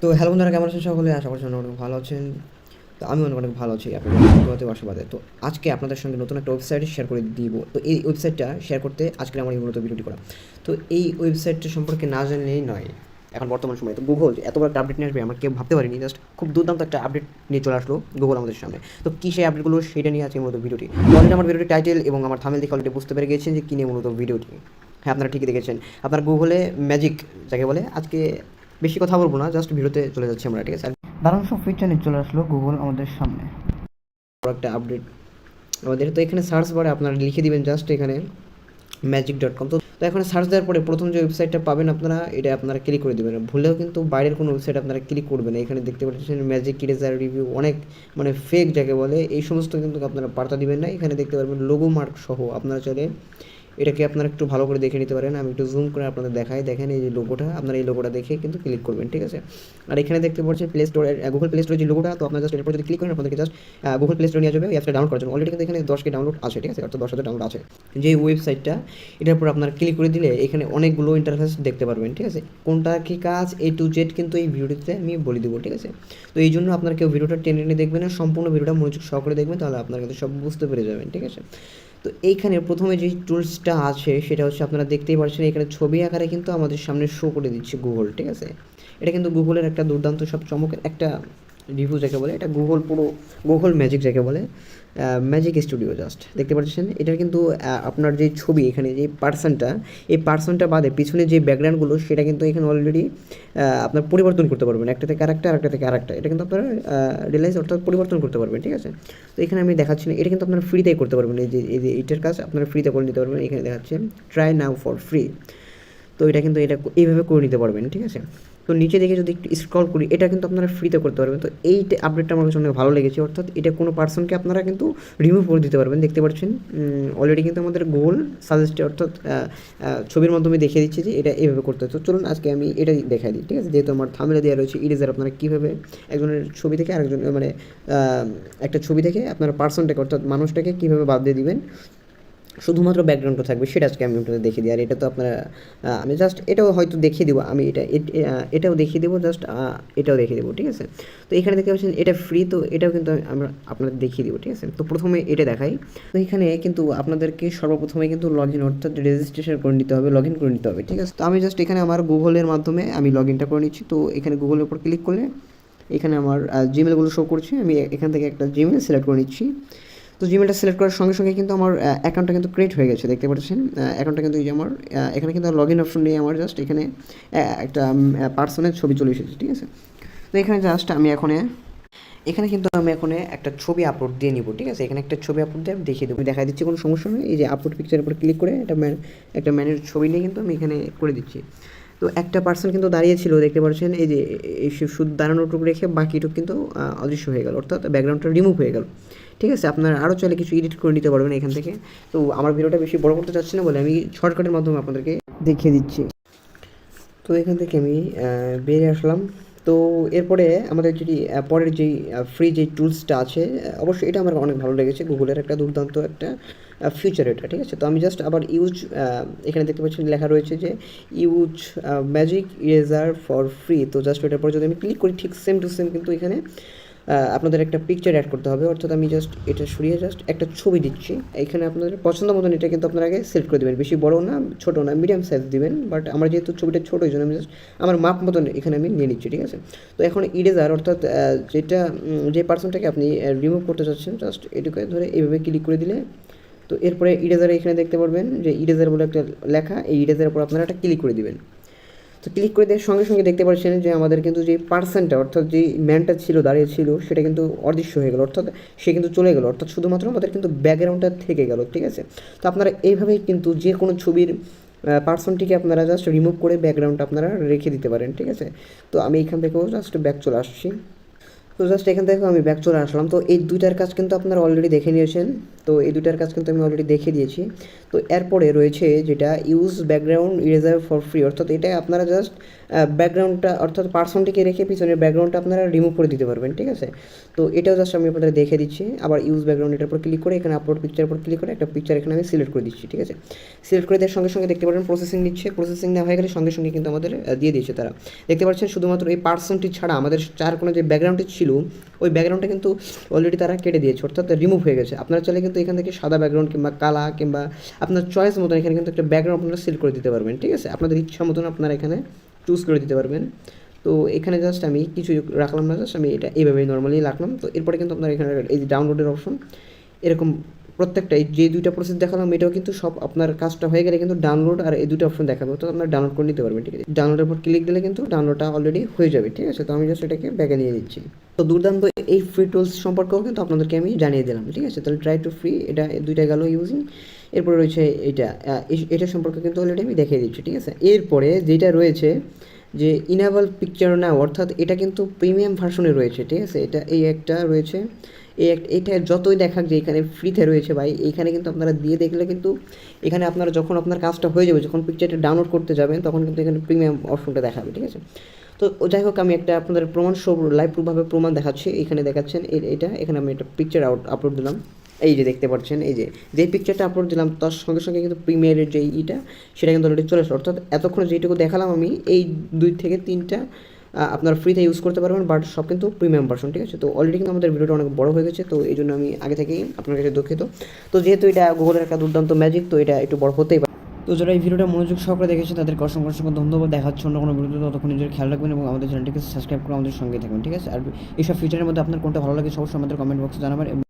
তো হ্যালো বন্ধুরা, কেমন আছেন সকলে? আশা করছি অনেক ভালো আছেন। তো আমি অনেক ভালো আছি আপনাদের আশীর্বাদে। তো আজকে আপনাদের সঙ্গে নতুন একটা ওয়েবসাইট শেয়ার করে দিব। তো এই ওয়েবসাইটটা শেয়ার করতে আজকে আমার এই মূলত ভিডিওটি করা। তো এই ওয়েবসাইটটা সম্পর্কে না জানলেই নয়। এখন বর্তমান সময়ে তো গুগল এত বড় একটা আপডেট নিয়ে আসবে আমরা কেউ ভাবতে পারিনি। জাস্ট খুব দুর্দান্ত একটা আপডেট নিয়ে চলে আসলো গুগল আমাদের সামনে। তো কী সেই আপডেটগুলো সেটা নিয়ে আজকে মূলত ভিডিওটি। অলরেডি আমার ভিডিওটি টাইটেল এবং আমার থাম্বনেল দেখে অলরেডি বুঝতে পেরে গেছেন যে কী নিয়ে মূলত ভিডিওটি। হ্যাঁ, আপনারা ঠিকই দেখেছেন। আপনার গুগলে ম্যাজিক যাকে বলে, আজকে বেশি কথা বলবো না, জাস্ট ভিডিওতে চলে যাচ্ছি আমরা, ঠিক আছে? দারুণ সব ফিচার নিয়ে চলে আসলো গুগল আমাদের সামনে। বড় একটা আপডেট আমাদের। তো এখানে সার্চ বারে আপনারা লিখে দিবেন জাস্ট এখানে magic.com। তো এখানে সার্চ দেওয়ার পরে প্রথম যে ওয়েবসাইটটা পাবেন আপনারা, এটা আপনারা ক্লিক করে দেবেন। ভুলেও কিন্তু বাইরের কোনো ওয়েবসাইট আপনারা ক্লিক করবেন না। এখানে দেখতে পাচ্ছেন ম্যাজিক ইরেজার রিভিউ, অনেক মানে ফেক যাকে বলে, এই সমস্ত কিন্তু আপনারা বার্তা দিবেন না। এখানে দেখতে পারবেন লোগো মার্ক সহ আপনারা চাইলে এটাকে আপনারা একটু ভালো করে দেখে নিতে পারেন। আমি একটু জুম করে আপনাদের দেখাই। দেখেন এই যে লোগোটা, আপনারা এই লোগোটা দেখে কিন্তু ক্লিক করবেন, ঠিক আছে? আর এখানে দেখতে পাচ্ছেন প্লে স্টোরের গুগল প্লে স্টোরের যে লোগোটা, তো আপনারা জাস্ট এর উপর যদি ক্লিক করেন আপনাদেরকে জাস্ট গুগল প্লে স্টোরে নিয়ে যাবে ওই অ্যাপটা ডাউনলোড করার জন্য। অলরেডি কিন্তু এখানে 10K ডাউনলোড আছে, ঠিক আছে? অর্থাৎ 10,000 ডাউনলোড আছে যে ওয়েবসাইটটা। এটার উপর আপনারা ক্লিক করে দিলে এখানে অনেকগুলো ইন্টারফেস দেখতে পারবেন, ঠিক আছে? কোনটা কী কাজ A to Z কিন্তু এই ভিডিওতে আমি বলে দেবো, ঠিক আছে? তো এই জন্য আপনারা কেউ ভিডিওটা টেনে টেনে দেখবেন না, সম্পূর্ণ ভিডিওটা মনোযোগ সহকারে দেখবেন, তাহলে আপনারা কিন্তু সব বুঝতে পেরে যাবেন, ঠিক আছে? তো এইখানে প্রথমে যে টুলসটা আছে সেটা হচ্ছে আপনারা দেখতেই পাচ্ছেন এখানে ছবি আকারে কিন্তু আমাদের সামনে শো করে দিচ্ছে গুগল, ঠিক আছে? এটা কিন্তু গুগলের একটা দুর্দান্ত সব চমকের একটা রিভিউ যাকে বলে, এটা গুগল পুরো গুগল ম্যাজিক যাকে বলে, ম্যাজিক স্টুডিও। জাস্ট দেখতে পাচ্ছেন এটার কিন্তু আপনার যে ছবি এখানে যে পার্সনটা, এই পার্সনটা বাদে পিছনে যে ব্যাকগ্রাউন্ডগুলো সেটা কিন্তু এখানে অলরেডি আপনার পরিবর্তন করতে পারবেন, একটা থেকে আরেকটা, আরেকটা থেকে আরেকটা। এটা কিন্তু আপনারা রিয়েলাইজ অর্থাৎ পরিবর্তন করতে পারবেন, ঠিক আছে? তো এখানে আমি দেখাচ্ছি না, এটা কিন্তু আপনারা ফ্রিতেই করতে পারবেন। এই যে এইটার কাজ আপনারা ফ্রিতে করে নিতে পারবেন। এখানে দেখাচ্ছে ট্রাই নাও ফর ফ্রি। তো এটা কিন্তু এটা এইভাবে করে নিতে পারবেন, ঠিক আছে? তো নিচে দেখে যদি একটু স্ক্রল করি, এটা কিন্তু আপনারা ফ্রিতে করতে পারবেন। তো এই আপডেটটা আমার কাছে অনেক ভালো লেগেছে, অর্থাৎ এটা কোনো পার্সনকে আপনারা কিন্তু রিমুভ করে দিতে পারবেন। দেখতে পাচ্ছেন অলরেডি কিন্তু আমাদের গুগল সাজেস্টে অর্থাৎ ছবির মাধ্যমে দেখিয়ে দিচ্ছে যে এটা এইভাবে করতে হয়। তো চলুন আজকে আমি এটাই দেখাই দিই, ঠিক আছে? যেহেতু আমার থাম্বনেলে দেওয়া রয়েছে ইরেজার, আপনারা কীভাবে একজনের ছবি থেকে আরেকজন মানে একটা ছবি থেকে আপনারা পার্সনটাকে অর্থাৎ মানুষটাকে কীভাবে বাদ দিয়ে দিবেন, শুধুমাত্র ব্যাকগ্রাউন্ডটা থাকবে, সেটা আজকে আমি আপনাদের দেখিয়ে দিই। আর এটা তো আপনারা আমি জাস্ট এটাও হয়তো দেখিয়ে দেবো, আমি এটাও দেখিয়ে দেবো, জাস্ট এটাও দেখিয়ে দেবো, ঠিক আছে? তো এখানে দেখতে পাচ্ছেন এটা ফ্রি, তো এটাও কিন্তু আমরা আপনাদের দেখিয়ে দেবো, ঠিক আছে? তো প্রথমে এটা দেখাই। তো এখানে কিন্তু আপনাদেরকে সর্বপ্রথমে কিন্তু লগ ইন অর্থাৎ রেজিস্ট্রেশন করে নিতে হবে, লগ ইন করে নিতে হবে, ঠিক আছে? তো আমি জাস্ট এখানে আমার গুগলের মাধ্যমে আমি লগ ইনটা করে নিচ্ছি। তো এখানে গুগলের উপর ক্লিক করলে এখানে আমার জিমেলগুলো শো করছে। আমি এখান থেকে একটা জিমেল সিলেক্ট করে নিচ্ছি। তো জিমেলটা সিলেক্ট করার সঙ্গে সঙ্গে কিন্তু আমার অ্যাকাউন্টটা কিন্তু ক্রিয়েট হয়ে গেছে, দেখতে পাচ্ছেন অ্যাকাউন্টটা কিন্তু এই যে আমার এখানে কিন্তু লগ ইন অপশন নেই আমার, জাস্ট এখানে একটা পার্সনের ছবি চলে এসেছে, ঠিক আছে? তো এখানে জাস্ট আমি এখানে কিন্তু আমি এখন একটা ছবি আপলোড দিয়ে নিব, ঠিক আছে? এখানে একটা ছবি আপলোড দিয়ে আমি দেখিয়ে দেবো, দেখা দিচ্ছি, কোনো সমস্যা নেই। এই যে আপলোড পিকচারের উপর ক্লিক করে একটা ম্যানের ছবি নিয়ে কিন্তু আমি এখানে করে দিচ্ছি। তো একটা পার্সন কিন্তু দাঁড়িয়েছিল, দেখতে পাচ্ছেন এই যে এই শুধু দাঁড়ানোটুকু রেখে বাকিটুকু কিন্তু অদৃশ্য হয়ে গেল, অর্থাৎ ব্যাকগ্রাউন্ডটা রিমুভ হয়ে গেল, ঠিক আছে? আপনারা আরও চাইলে কিছু এডিট করে নিতে পারবেন এখান থেকে। তো আমার ভিডিওটা বেশি বড় করতে চাচ্ছি না বলে আমি শর্টকাটের মাধ্যমে আপনাদেরকে দেখিয়ে দিচ্ছি। তো এখান থেকে আমি বেরিয়ে আসলাম। তো এরপরে আমাদের যদি পরের যেই ফ্রি যেই টুলসটা আছে, অবশ্যই এটা আমার অনেক ভালো লেগেছে, গুগলের একটা দুর্দান্ত একটা ফিচার এটা, ঠিক আছে? তো আমি জাস্ট আবার এখানে দেখতে পাচ্ছেন লেখা রয়েছে যে use magic eraser for free. তো জাস্ট ওটার পর যদি আমি ক্লিক করি, ঠিক সেম টু সেম কিন্তু এখানে আপনাদের একটা পিকচার অ্যাড করতে হবে, অর্থাৎ আমি জাস্ট এটা সরিয়ে জাস্ট একটা ছবি দিচ্ছি। এখানে আপনাদের পছন্দ মতন এটা কিন্তু আপনারা আগে সিলেক্ট করে দেবেন, বেশি বড় না ছোটো না মিডিয়াম সাইজ দিবেন। বাট আমার যেহেতু ছবিটা ছোটো, এই জন্য আমি জাস্ট আমার মাপ মতন এখানে আমি নিয়ে নিচ্ছি, ঠিক আছে? তো এখন ইরেজার অর্থাৎ যেটা যে পার্সনটাকে আপনি রিমুভ করতে চাচ্ছেন, জাস্ট এটুকু ধরে এইভাবে ক্লিক করে দিলে, তো এরপরে ইরেজার এখানে দেখতে পারবেন যে ইরেজার বলে একটা লেখা, এই ইরেজারের উপর আপনারা একটা ক্লিক করে দিবেন। তো ক্লিক করে দেওয়ার সঙ্গে সঙ্গে দেখতে পাচ্ছেন যে আমাদের কিন্তু যে পার্সনটা অর্থাৎ যে ম্যানটা ছিল দাঁড়িয়ে ছিল সেটা কিন্তু অদৃশ্য হয়ে গেল, অর্থাৎ সে কিন্তু চলে গেল, অর্থাৎ শুধুমাত্র আমাদের কিন্তু ব্যাকগ্রাউন্ডটা থেকে গেল, ঠিক আছে? তো আপনারা এইভাবেই কিন্তু যে কোনো ছবির পার্সনটিকে আপনারা জাস্ট রিমুভ করে ব্যাকগ্রাউন্ডটা আপনারা রেখে দিতে পারেন, ঠিক আছে? তো আমি এখান থেকেও জাস্ট ব্যাক চলে আসছি। তো জাস্ট এখান থেকে আমি ব্যাক চলে আসলাম। তো এই দুইটার কাজ কিন্তু আপনারা অলরেডি দেখে নিয়েছেন। তো এই দুইটার কাজ কিন্তু আমি অলরেডি দেখে দিয়েছি। তো এরপরে রয়েছে যেটা use background eraser for free, অর্থাৎ এটা আপনারা জাস্ট ব্যাকগ্রাউন্ডটা অর্থাৎ পার্সনটিকে রেখে পিছনের ব্যাকগ্রাউন্ডটা আপনারা রিমুভ করে দিতে পারবেন, ঠিক আছে। তো এটাও জাস্ট আমি আপনাদের দেখে দিচ্ছি। আবার ইউজ ব্যাকগ্রাউন্ড এটার উপর ক্লিক করে এখানে আপলোড পিকচার উপর ক্লিক করে একটা পিকচার এখানে আমি সিলেক্ট করে দিচ্ছি, ঠিক আছে। সিলেক্ট করে দেওয়ার সঙ্গে সঙ্গে দেখতে পারেন প্রসেসিং নিচ্ছে, প্রসেসিং নেওয়া হয়ে গেলে সঙ্গে সঙ্গে কিন্তু আমাদের দিয়ে দিয়েছে তারা। দেখতে পাচ্ছেন শুধুমাত্র এই পার্সনটি ছাড়া আমাদের চার কোনো যে ব্যাকগ্রাউন্ডটি ছিল ওই ব্যাকগ্রাউন্ডটা কিন্তু অলরেডি তারা কেটে দিয়েছে, অর্থাৎ রিমুভ হয়ে গেছে। আপনারা চাইলে কিন্তু এখান থেকে সাদা ব্যাকগ্রাউন্ড কিংবা কালা কিংবা আপনার চয়েস মতন এখানে কিন্তু একটা ব্যাকগ্রাউন্ড আপনারা সিলেক্ট করে দিতে পারবেন, ঠিক আছে। আপনাদের ইচ্ছা মতন আপনারা এখানে চুজ করে দিতে পারবেন। তো এখানে জাস্ট আমি কিছু রাখলাম না, জাস্ট আমি এটা এইভাবেই নর্মালি রাখলাম। তো এরপরে কিন্তু আপনার এখানে এই যে ডাউনলোডের অপশন, এরকম প্রত্যেকটাই যে দুইটা প্রসেস দেখালাম এটাও কিন্তু সব আপনার কাজটা হয়ে গেলে কিন্তু ডাউনলোড আর এই দুটো অপশন দেখাবে, তো আপনার ডাউনলোড করে নিতে পারবেন, ঠিক আছে। ডাউনলোডের পর ক্লিক দিলে কিন্তু ডাউনলোডটা অলরেডি হয়ে যাবে, ঠিক আছে। তো আমি জাস্ট এটাকে ব্যাগে নিয়ে নিচ্ছি। তো দুর্দান্ত এই ফ্রি টুলস সম্পর্কেও কিন্তু আপনাদেরকে আমি জানিয়ে দিলাম, ঠিক আছে। তাহলে ট্রাই টু ফ্রি এটা দুইটা গেল ইউজিং। এরপরে রয়েছে এটা সম্পর্কে কিন্তু অলরেডি আমি দেখিয়ে দিচ্ছি, ঠিক আছে। এরপরে যেটা রয়েছে যে ইনেবল পিকচার নাও, অর্থাৎ এটা কিন্তু প্রিমিয়াম ভার্সনে রয়েছে, ঠিক আছে। এটা এই একটা রয়েছে, এটা যতই দেখাক যে এখানে ফ্রিতে রয়েছে ভাই, এইখানে কিন্তু আপনারা দিয়ে দেখলে কিন্তু এখানে আপনারা যখন আপনার কাজটা হয়ে যাবে, যখন পিকচারটা ডাউনলোড করতে যাবেন তখন কিন্তু এখানে প্রিমিয়াম অপশনটা দেখাবে, ঠিক আছে। তো যাই হোক আমি একটা আপনাদের প্রমাণ লাইভ প্রুফভাবে প্রমাণ দেখাচ্ছি। এখানে দেখাচ্ছেন এটা, এখানে আমি একটা পিকচার আপলোড দিলাম, এই যে দেখতে পাচ্ছেন, এই যে পিকচারটা আপলোড দিলাম তার সঙ্গে সঙ্গে কিন্তু প্রিমিয়ারের যে সেটা কিন্তু অলরেডি চলে আসলো। অর্থাৎ এতক্ষণ যেটুকু দেখালাম আমি এই 2 থেকে 3টা আপনার ফ্রিতে ইউজ করতে পারবেন, বাট সব কিন্তু প্রিমিয়াম ভার্সন, ঠিক আছে। তো অলরেডি কিন্তু আমাদের ভিডিওটা অনেক বড় হয়ে গেছে, তো এই জন্য আমি আগে থেকেই আপনার কাছে দুঃখিত। তো যেহেতু এটা গুগলের একটা দুর্দান্ত ম্যাজিক, তো এটা একটু বড় হতেই পারে। তো যারা এই ভিডিওটা মনোযোগ সহকারে দেখেছেন তাদেরকে অসংখ্য অসংখ্য ধন্যবাদ। দেখাচ্ছে অন্য কোনো ভিডিওতে, ততক্ষণ নিজের খেয়াল রাখবেন এবং আমাদের চ্যানেলটিকে সাবস্ক্রাইব করে আমাদের সঙ্গে থাকবেন, ঠিক আছে। আর এইসব ফিচারের মধ্যে আপনার কোনটা ভালো লাগে অবশ্যই আমাদের কমেন্ট বক্সে জানাবেন।